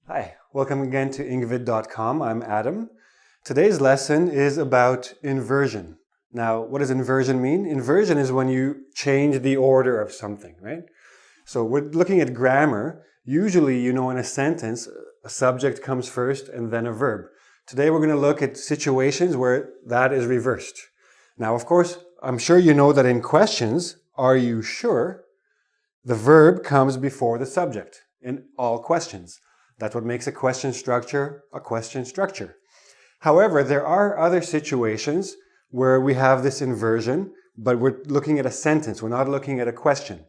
Hi, welcome again to ingvid.com. I'm Adam. Today's lesson is about inversion. Now, what does inversion mean? Inversion is when you change the order of something, right? So we're looking at grammar. Usually, in a sentence, a subject comes first and then a verb. Today, we're going to look at situations where that is reversed. Now, of course, I'm sure you know that in questions, are you sure? The verb comes before the subject in all questions. That's what makes a question structure a question structure. However, there are other situations where we have this inversion, but we're looking at a sentence. We're not looking at a question.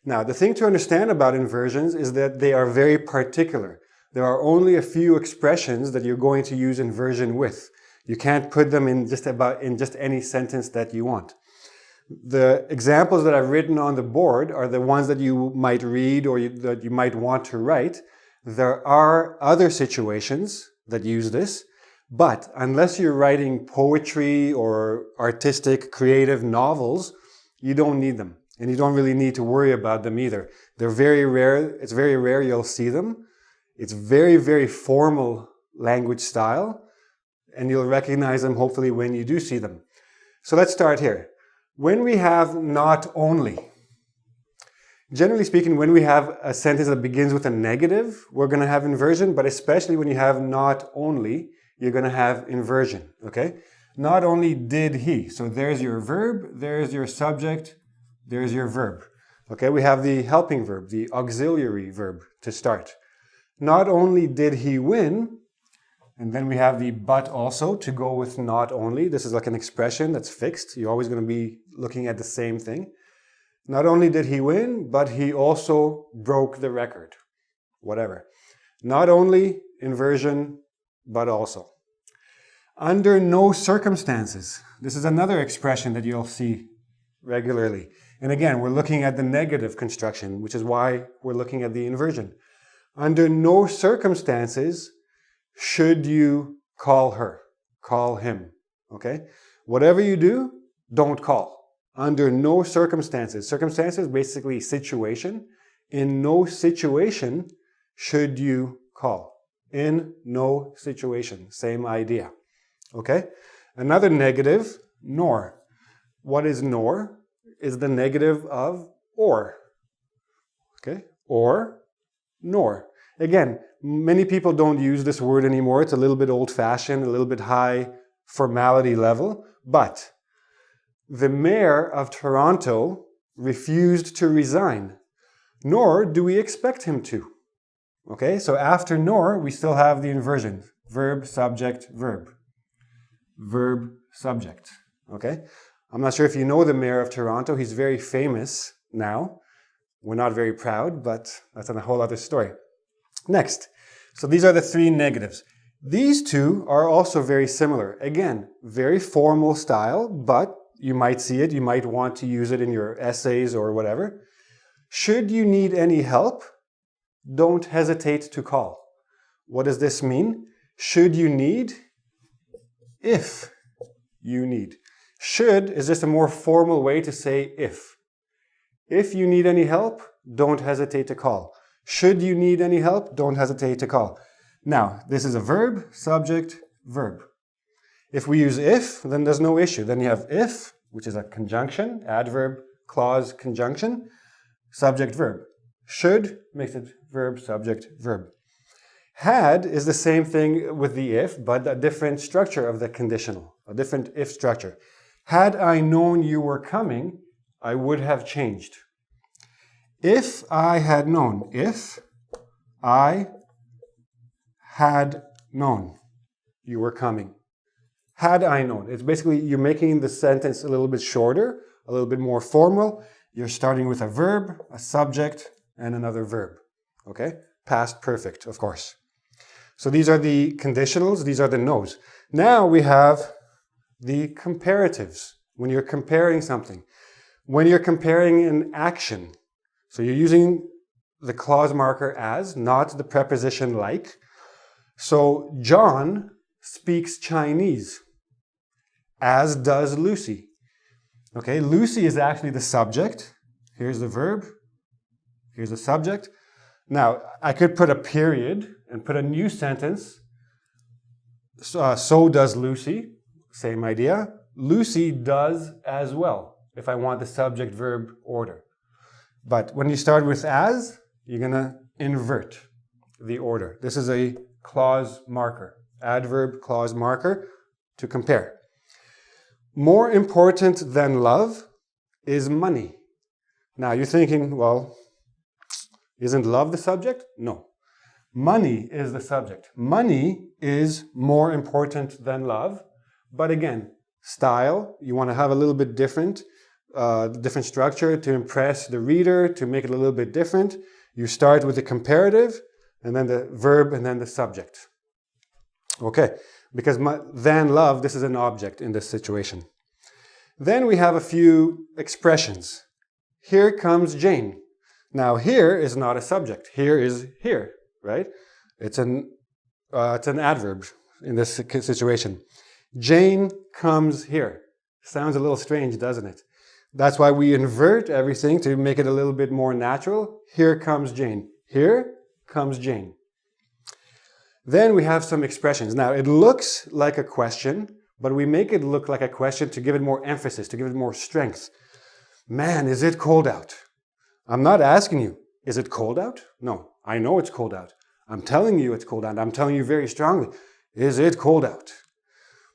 Now, the thing to understand about inversions is that they are very particular. There are only a few expressions that you're going to use inversion with. You can't put them in just any sentence that you want. The examples that I've written on the board are the ones that you might read or that you might want to write. There are other situations that use this, but unless you're writing poetry or artistic, creative novels, you don't need them. And you don't really need to worry about them either. They're very rare. It's very rare you'll see them. It's very, very formal language style, and you'll recognize them hopefully when you do see them. So let's start here. When we have not only, generally speaking, when we have a sentence that begins with a negative, we're going to have inversion, but especially when you have not only, you're going to have inversion, okay? Not only did he, so there's your verb, there's your subject, there's your verb. Okay, we have the helping verb, the auxiliary verb to start. Not only did he win, and then we have the but also to go with not only. This is like an expression that's fixed. You're always going to be looking at the same thing. Not only did he win, but he also broke the record. Whatever. Not only inversion, but also. Under no circumstances. This is another expression that you'll see regularly. And again, we're looking at the negative construction, which is why we're looking at the inversion. Under no circumstances should you call her, call him. Okay? Whatever you do, don't call. Under no circumstances. Circumstances, basically situation. In no situation should you call. In no situation. Same idea. Okay? Another negative, nor. What is nor? Is the negative of or. Okay? Or, nor. Again, many people don't use this word anymore. It's a little bit old-fashioned, a little bit high formality level, but the mayor of Toronto refused to resign, nor do we expect him to. Okay, so after nor, we still have the inversion. Verb, subject, verb. Verb, subject. Okay, I'm not sure if you know the mayor of Toronto. He's very famous now. We're not very proud, but that's a whole other story. Next, so these are the three negatives. These two are also very similar. Again, very formal style, but you might see it, you might want to use it in your essays or whatever. Should you need any help, don't hesitate to call. What does this mean? Should you need? If you need. Should is just a more formal way to say if. If you need any help, don't hesitate to call. Should you need any help, don't hesitate to call. Now, this is a verb, subject, verb. If we use if, then there's no issue. Then you have if, which is a conjunction, adverb, clause, conjunction, subject, verb. Should makes it verb, subject, verb. Had is the same thing with the if, but a different structure of the conditional, a different if structure. Had I known you were coming, I would have changed. If I had known, if I had known you were coming. Had I known. It's basically you're making the sentence a little bit shorter, a little bit more formal. You're starting with a verb, a subject, and another verb. Okay? Past perfect, of course. So these are the conditionals, these are the no's. Now we have the comparatives. When you're comparing something. When you're comparing an action. So you're using the clause marker as, not the preposition like. So John speaks Chinese, as does Lucy. Okay, Lucy is actually the subject. Here's the verb. Here's the subject. Now, I could put a period and put a new sentence. So does Lucy. Same idea. Lucy does as well, if I want the subject-verb order. But when you start with as, you're going to invert the order. This is a clause marker, adverb clause marker to compare. More important than love is money. Now you're thinking, well, isn't love the subject? No. Money is the subject. Money is more important than love. But again, style, you want to have a little bit different structure to impress the reader, to make it a little bit different. You start with the comparative, and then the verb, and then the subject. Okay, because than love, this is an object in this situation. Then we have a few expressions. Here comes Jane. Now here is not a subject. Here is here, right? It's an adverb in this situation. Jane comes here. Sounds a little strange, doesn't it? That's why we invert everything to make it a little bit more natural. Here comes Jane. Here comes Jane. Then we have some expressions. Now it looks like a question, but we make it look like a question to give it more emphasis, to give it more strength. Man, is it cold out? I'm not asking you, is it cold out? No, I know it's cold out. I'm telling you it's cold out. I'm telling you very strongly, is it cold out?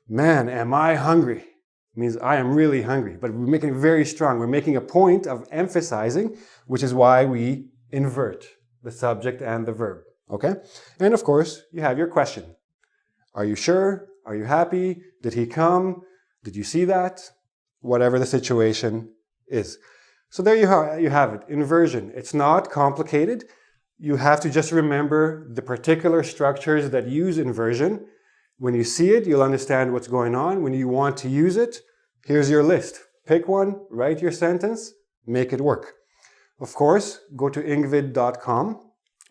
Man, am I hungry? It means I am really hungry, but we're making it very strong. We're making a point of emphasizing, which is why we invert the subject and the verb, okay? And of course, you have your question. Are you sure? Are you happy? Did he come? Did you see that? Whatever the situation is. So there you have it, inversion. It's not complicated. You have to just remember the particular structures that use inversion. When you see it, you'll understand what's going on. When you want to use it, here's your list. Pick one, write your sentence, make it work. Of course, go to ingvid.com.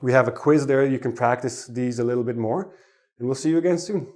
We have a quiz there. You can practice these a little bit more. And we'll see you again soon.